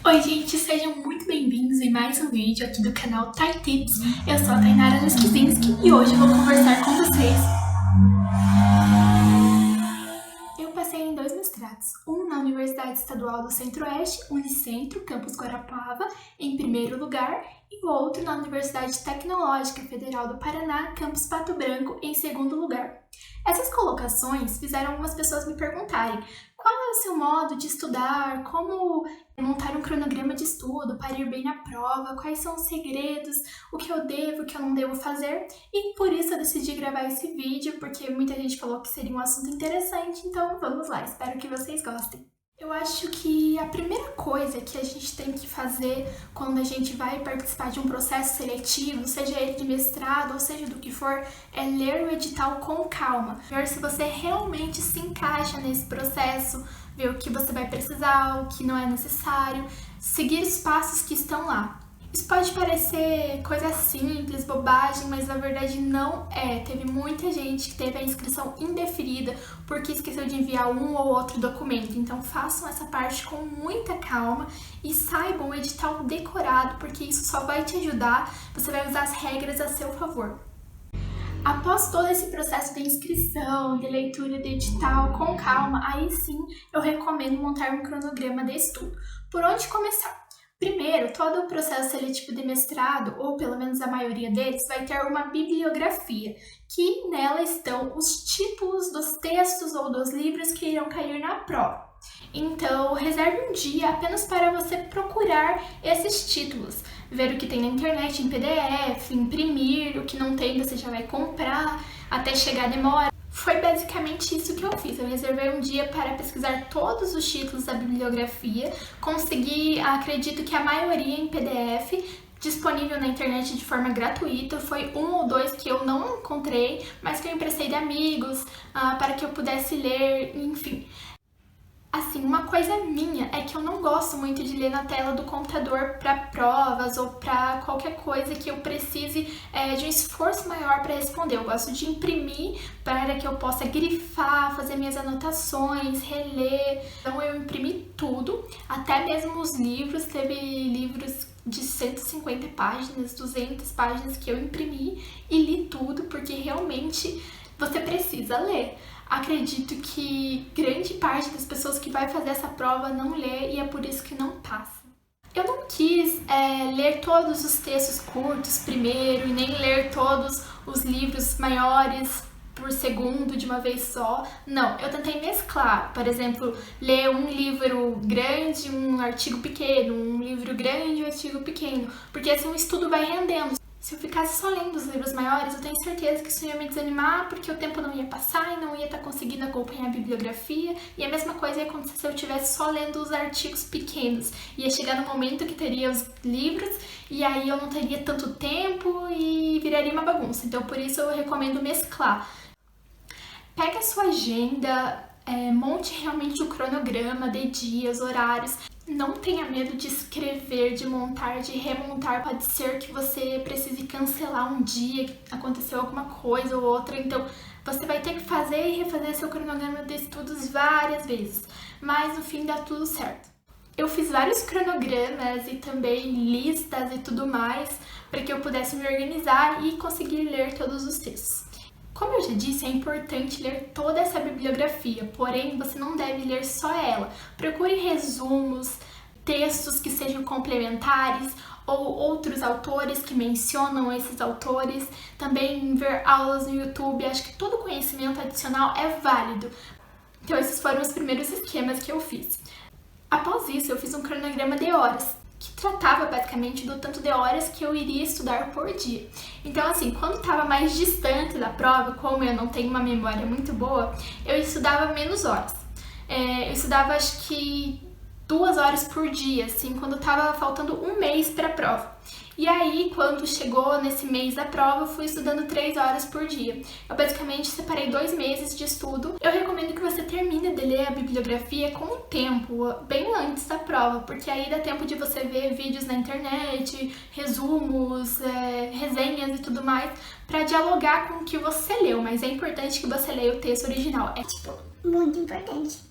Oi gente, sejam muito bem-vindos em mais um vídeo aqui do canal Thay Tips. Eu sou a Tainara Leskizinski e hoje eu vou conversar com vocês. Eu passei em 2 mestrados, um na Universidade Estadual do Centro-Oeste, Unicentro, Campus Guarapava, em primeiro lugar, e o outro na Universidade Tecnológica Federal do Paraná, Campus Pato Branco, em segundo lugar. Essas colocações fizeram algumas pessoas me perguntarem qual é o seu modo de estudar, como montar um cronograma de estudo para ir bem na prova, quais são os segredos, o que eu devo, o que eu não devo fazer, e por isso eu decidi gravar esse vídeo, porque muita gente falou que seria um assunto interessante, então vamos lá, espero que vocês gostem. Eu acho que a primeira coisa que a gente tem que fazer quando a gente vai participar de um processo seletivo, seja ele de mestrado ou seja do que for, é ler o edital com calma. Ver se você realmente se encaixa nesse processo, ver o que você vai precisar, o que não é necessário, seguir os passos que estão lá. Isso pode parecer coisa simples, bobagem, mas na verdade não é. Teve muita gente que teve a inscrição indeferida porque esqueceu de enviar um ou outro documento. Então façam essa parte com muita calma e saibam o edital decorado, porque isso só vai te ajudar, você vai usar as regras a seu favor. Após todo esse processo de inscrição, de leitura de edital com calma, aí sim eu recomendo montar um cronograma de estudo. Por onde começar? Primeiro, todo o processo seletivo de mestrado, ou pelo menos a maioria deles, vai ter uma bibliografia, que nela estão os títulos dos textos ou dos livros que irão cair na prova. Então, reserve um dia apenas para você procurar esses títulos, ver o que tem na internet em PDF, imprimir, o que não tem você já vai comprar, até chegar a demora. Foi basicamente isso que eu fiz, eu reservei um dia para pesquisar todos os títulos da bibliografia, consegui, acredito que a maioria em PDF, disponível na internet de forma gratuita, foi um ou dois que eu não encontrei, mas que eu emprestei de amigos, para que eu pudesse ler, enfim. Assim, uma coisa minha é que eu não gosto muito de ler na tela do computador para provas ou para qualquer coisa que eu precise de um esforço maior para responder. Eu gosto de imprimir para que eu possa grifar, fazer minhas anotações, reler. Então eu imprimi tudo, até mesmo os livros. Teve livros de 150 páginas, 200 páginas que eu imprimi e li tudo, porque realmente você precisa ler. Acredito que grande parte das pessoas que vai fazer essa prova não lê e é por isso que não passa. Eu não quis ler todos os textos curtos primeiro e nem ler todos os livros maiores por segundo de uma vez só. Não, eu tentei mesclar, por exemplo, ler um livro grande, um artigo pequeno, um livro grande e um artigo pequeno, porque assim o estudo vai rendendo. Se eu ficasse só lendo os livros maiores, eu tenho certeza que isso ia me desanimar, porque o tempo não ia passar e não ia estar conseguindo acompanhar a bibliografia. E a mesma coisa ia acontecer se eu estivesse só lendo os artigos pequenos. Ia chegar no momento que teria os livros e aí eu não teria tanto tempo e viraria uma bagunça. Então por isso eu recomendo mesclar. Pega a sua agenda, monte realmente o cronograma de dias, horários. Não tenha medo de escrever, de montar, de remontar. Pode ser que você precise cancelar um dia, que aconteceu alguma coisa ou outra, então você vai ter que fazer e refazer seu cronograma de estudos várias vezes, mas no fim dá tudo certo. Eu fiz vários cronogramas e também listas e tudo mais para que eu pudesse me organizar e conseguir ler todos os textos. Como eu já disse, é importante ler toda essa bibliografia, porém você não deve ler só ela. Procure resumos, textos que sejam complementares ou outros autores que mencionam esses autores. Também ver aulas no YouTube, acho que todo conhecimento adicional é válido. Então esses foram os primeiros esquemas que eu fiz. Após isso, eu fiz um cronograma de horas, que tratava basicamente do tanto de horas que eu iria estudar por dia. Então assim, quando estava mais distante da prova, como eu não tenho uma memória muito boa, eu estudava menos horas. Eu estudava acho que 2 horas por dia, assim, quando estava faltando um mês para a prova. E aí, quando chegou nesse mês da prova, eu fui estudando 3 horas por dia. Eu basicamente separei 2 meses de estudo. Eu recomendo que você termine de ler a bibliografia com o tempo, bem antes da prova, porque aí dá tempo de você ver vídeos na internet, resumos, resenhas e tudo mais, para dialogar com o que você leu, mas é importante que você leia o texto original. É tipo muito importante.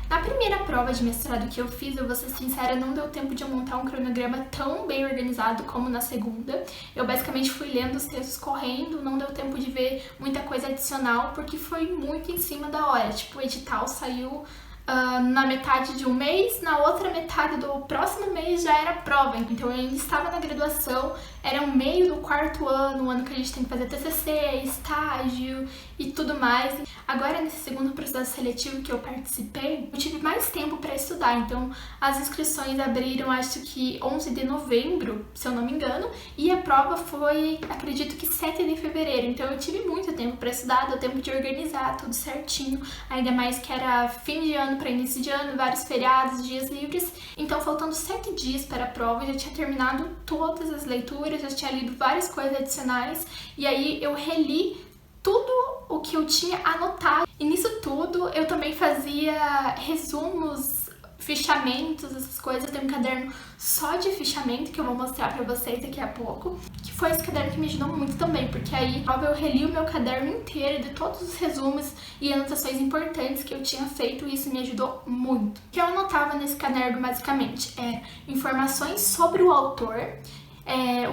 Na primeira prova de mestrado que eu fiz, eu vou ser sincera, não deu tempo de eu montar um cronograma tão bem organizado como na segunda. Eu basicamente fui lendo os textos correndo, não deu tempo de ver muita coisa adicional, porque foi muito em cima da hora. Tipo, o edital saiu na metade de um mês, na outra metade do próximo mês já era prova, então eu ainda estava na graduação, era o meio do quarto ano, o ano que a gente tem que fazer TCC, estágio e tudo mais. Agora, nesse segundo processo seletivo que eu participei, eu tive mais tempo para estudar, então as inscrições abriram, acho que 11 de novembro, se eu não me engano, e a prova foi, acredito que 7 de fevereiro, então eu tive muito tempo para estudar, deu tempo de organizar tudo certinho, ainda mais que era fim de ano para início de ano, vários feriados, dias livres, então faltando 7 dias para a prova, eu já tinha terminado todas as leituras, já tinha lido várias coisas adicionais, e aí eu reli tudo o que eu tinha anotado. E nisso tudo eu também fazia resumos, fichamentos, essas coisas. Eu tenho um caderno só de fichamento que eu vou mostrar pra vocês daqui a pouco, que foi esse caderno que me ajudou muito também, porque aí eu reli o meu caderno inteiro de todos os resumos e anotações importantes que eu tinha feito, e isso me ajudou muito. O que eu anotava nesse caderno basicamente é informações sobre o autor,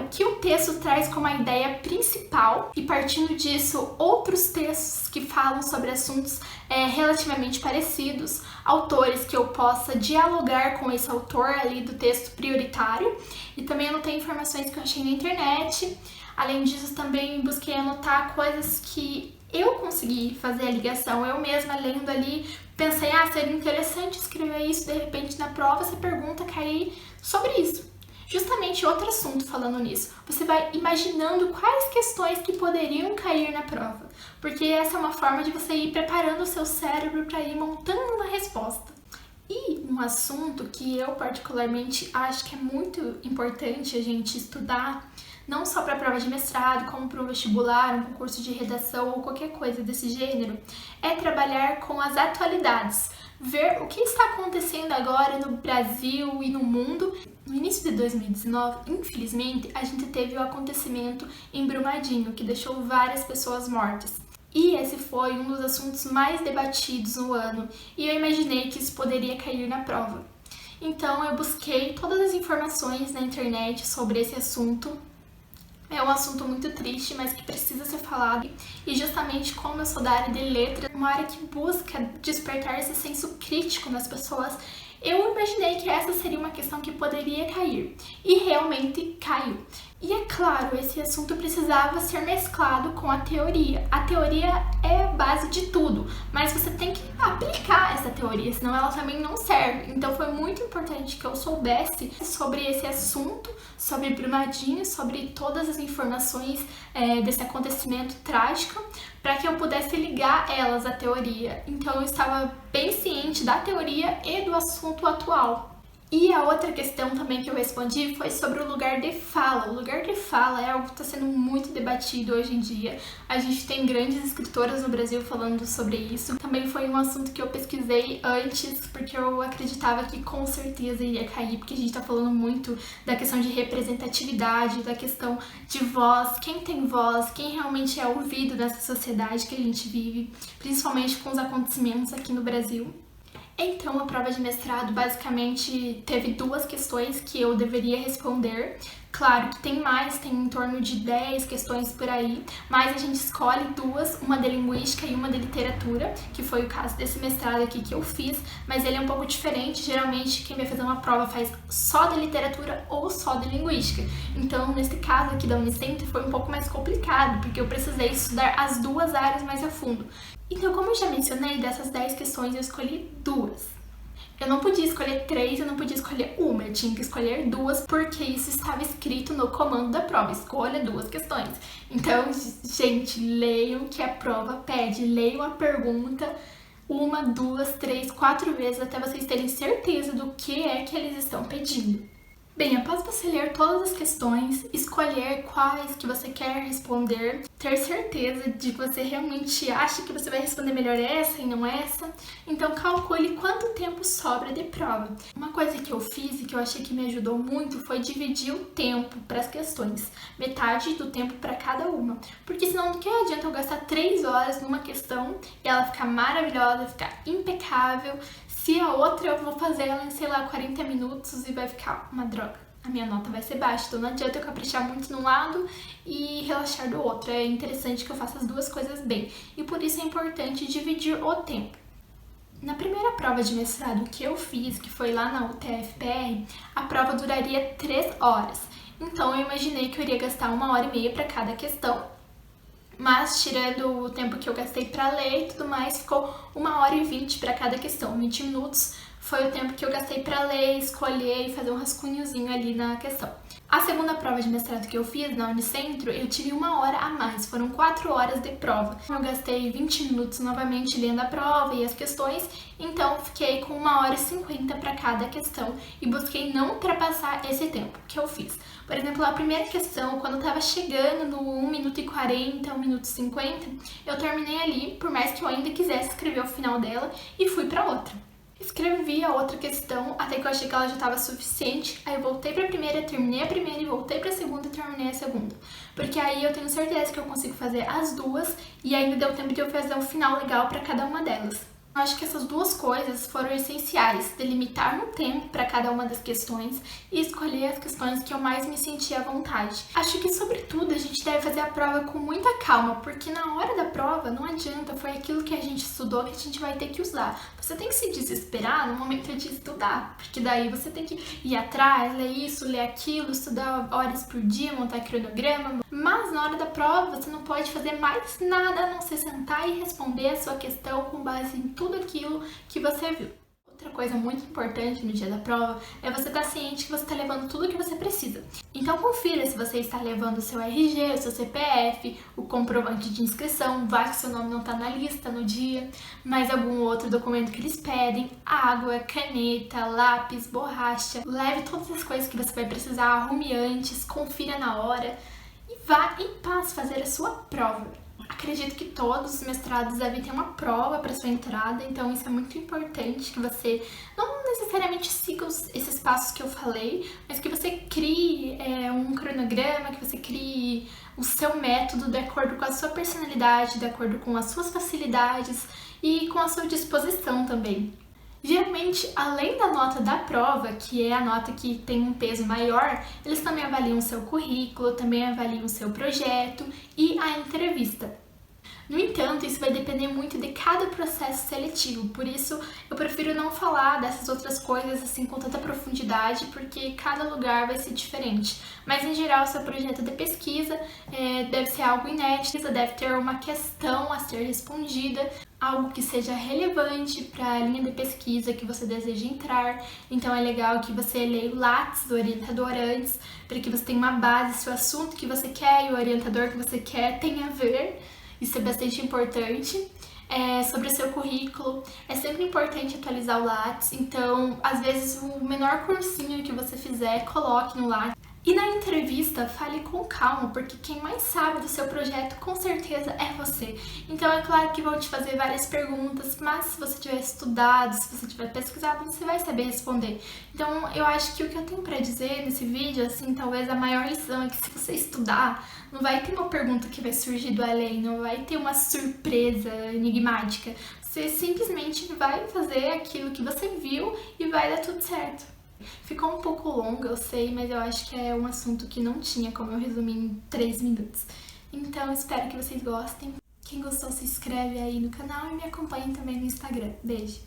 o que o texto traz como a ideia principal, e partindo disso outros textos que falam sobre assuntos relativamente parecidos, autores que eu possa dialogar com esse autor ali do texto prioritário, e também anotei informações que eu achei na internet. Além disso, também busquei anotar coisas que eu consegui fazer a ligação, eu mesma lendo ali, pensei, seria interessante escrever isso, de repente na prova essa pergunta cair sobre isso. Justamente outro assunto falando nisso, você vai imaginando quais questões que poderiam cair na prova, porque essa é uma forma de você ir preparando o seu cérebro para ir montando uma resposta. E um assunto que eu particularmente acho que é muito importante a gente estudar, não só para a prova de mestrado, como para um vestibular, um concurso de redação ou qualquer coisa desse gênero, é trabalhar com as atualidades, ver o que está acontecendo agora no Brasil e no mundo. No início de 2019, infelizmente, a gente teve o acontecimento em Brumadinho, que deixou várias pessoas mortas. E esse foi um dos assuntos mais debatidos no ano, e eu imaginei que isso poderia cair na prova. Então eu busquei todas as informações na internet sobre esse assunto. É um assunto muito triste, mas que precisa ser falado. E justamente como eu sou da área de letras, uma área que busca despertar esse senso crítico nas pessoas, eu imaginei que essa seria uma questão que poderia cair. E realmente caiu. E é claro, esse assunto precisava ser mesclado com a teoria. A teoria é a base de tudo, mas você tem que aplicar essa teoria, senão ela também não serve. Então foi muito importante que eu soubesse sobre esse assunto, sobre Brumadinho, sobre todas as informações desse acontecimento trágico, para que eu pudesse ligar elas à teoria. Então eu estava bem ciente da teoria e do assunto atual. E a outra questão também que eu respondi foi sobre o lugar de fala. O lugar de fala é algo que está sendo muito debatido hoje em dia. A gente tem grandes escritoras no Brasil falando sobre isso. Também foi um assunto que eu pesquisei antes, porque eu acreditava que com certeza iria cair, porque a gente está falando muito da questão de representatividade, da questão de voz, quem tem voz, quem realmente é ouvido nessa sociedade que a gente vive, principalmente com os acontecimentos aqui no Brasil. Então, a prova de mestrado basicamente teve 2 questões que eu deveria responder. Claro que tem mais, tem em torno de 10 questões por aí, mas a gente escolhe 2, uma de linguística e uma de literatura, que foi o caso desse mestrado aqui que eu fiz, mas ele é um pouco diferente. Geralmente, quem vai fazer uma prova faz só de literatura ou só de linguística. Então, nesse caso aqui da Unicentro, foi um pouco mais complicado, porque eu precisei estudar as 2 áreas mais a fundo. Então, como eu já mencionei, dessas 10 questões eu escolhi 2. Eu não podia escolher 3, eu não podia escolher uma, eu tinha que escolher 2, porque isso estava escrito no comando da prova, escolha 2 questões. Então, gente, leiam o que a prova pede, leiam a pergunta 1, 2, 3, 4 vezes, até vocês terem certeza do que é que eles estão pedindo. Bem, após você ler todas as questões, escolher quais que você quer responder, ter certeza de que você realmente acha que você vai responder melhor essa e não essa, então calcule quanto tempo sobra de prova. Uma coisa que eu fiz e que eu achei que me ajudou muito foi dividir o tempo para as questões, metade do tempo para cada uma, porque senão não que adianta eu gastar 3 horas numa questão e ela ficar maravilhosa, ficar impecável, Se a outra eu vou fazer ela em, sei lá, 40 minutos e vai ficar uma droga. A minha nota vai ser baixa, então não adianta eu caprichar muito num lado e relaxar do outro. É interessante que eu faça as duas coisas bem. E por isso é importante dividir o tempo. Na primeira prova de mestrado que eu fiz, que foi lá na UTF-PR, a prova duraria 3 horas. Então eu imaginei que eu iria gastar 1h30 para cada questão. Mas, tirando o tempo que eu gastei para ler e tudo mais, ficou 1h20 para cada questão. 20 minutos foi o tempo que eu gastei para ler, escolher e fazer um rascunhozinho ali na questão. A segunda prova de mestrado que eu fiz na Unicentro, eu tive 1 hora a mais, foram 4 horas de prova. Eu gastei 20 minutos novamente lendo a prova e as questões, então fiquei com 1h50 para cada questão e busquei não ultrapassar esse tempo que eu fiz. Por exemplo, a primeira questão, quando eu estava chegando no 1 minuto e 40, 1 minuto e 50, eu terminei ali, por mais que eu ainda quisesse escrever o final dela, e fui para outra. Escrevi a outra questão até que eu achei que ela já estava suficiente, aí eu voltei para a primeira, terminei a primeira e voltei para a segunda e terminei a segunda. Porque aí eu tenho certeza que eu consigo fazer as duas e ainda deu tempo de eu fazer um final legal para cada uma delas. Eu acho que essas duas coisas foram essenciais, delimitar um tempo para cada uma das questões e escolher as questões que eu mais me senti à vontade. Acho que, sobretudo, a gente deve fazer a prova com muita calma, porque na hora da prova não adianta, foi aquilo que a gente estudou que a gente vai ter que usar. Você tem que se desesperar no momento de estudar, porque daí você tem que ir atrás, ler isso, ler aquilo, estudar horas por dia, montar cronograma. Mas na hora da prova você não pode fazer mais nada a não ser sentar e responder a sua questão com base em tudo aquilo que você viu. Outra coisa muito importante no dia da prova é você estar ciente que você está levando tudo o que você precisa. Então confira se você está levando o seu RG, o seu CPF, o comprovante de inscrição, vai que seu nome não está na lista no dia, mais algum outro documento que eles pedem, água, caneta, lápis, borracha. Leve todas as coisas que você vai precisar, arrume antes, confira na hora e vá em paz fazer a sua prova. Acredito que todos os mestrados devem ter uma prova para sua entrada, então isso é muito importante que você não necessariamente siga esses passos que eu falei, mas que você crie um cronograma, que você crie o seu método de acordo com a sua personalidade, de acordo com as suas facilidades e com a sua disposição também. Geralmente, além da nota da prova, que é a nota que tem um peso maior, eles também avaliam o seu currículo, também avaliam o seu projeto e a entrevista. No entanto, isso vai depender muito de cada processo seletivo, por isso eu prefiro não falar dessas outras coisas assim com tanta profundidade, porque cada lugar vai ser diferente. Mas em geral, seu projeto de pesquisa deve ser algo inédito, deve ter uma questão a ser respondida, algo que seja relevante para a linha de pesquisa que você deseja entrar. Então é legal que você leia o Lattes do orientador antes, para que você tenha uma base se o assunto que você quer e o orientador que você quer tem a ver. Isso é bastante importante. Sobre o seu currículo, é sempre importante atualizar o Lattes, então às vezes o menor cursinho que você fizer, coloque no Lattes. E na entrevista, fale com calma, porque quem mais sabe do seu projeto com certeza é você. Então é claro que vão te fazer várias perguntas, mas se você tiver estudado, se você tiver pesquisado, você vai saber responder. Então eu acho que o que eu tenho pra dizer nesse vídeo, assim, talvez a maior lição é que se você estudar, não vai ter uma pergunta que vai surgir do além, não vai ter uma surpresa enigmática. Você simplesmente vai fazer aquilo que você viu e vai dar tudo certo. Ficou um pouco longo, eu sei, mas eu acho que é um assunto que não tinha como eu resumir em 3 minutos. Então, espero que vocês gostem. Quem gostou, se inscreve aí no canal e me acompanhe também no Instagram. Beijo!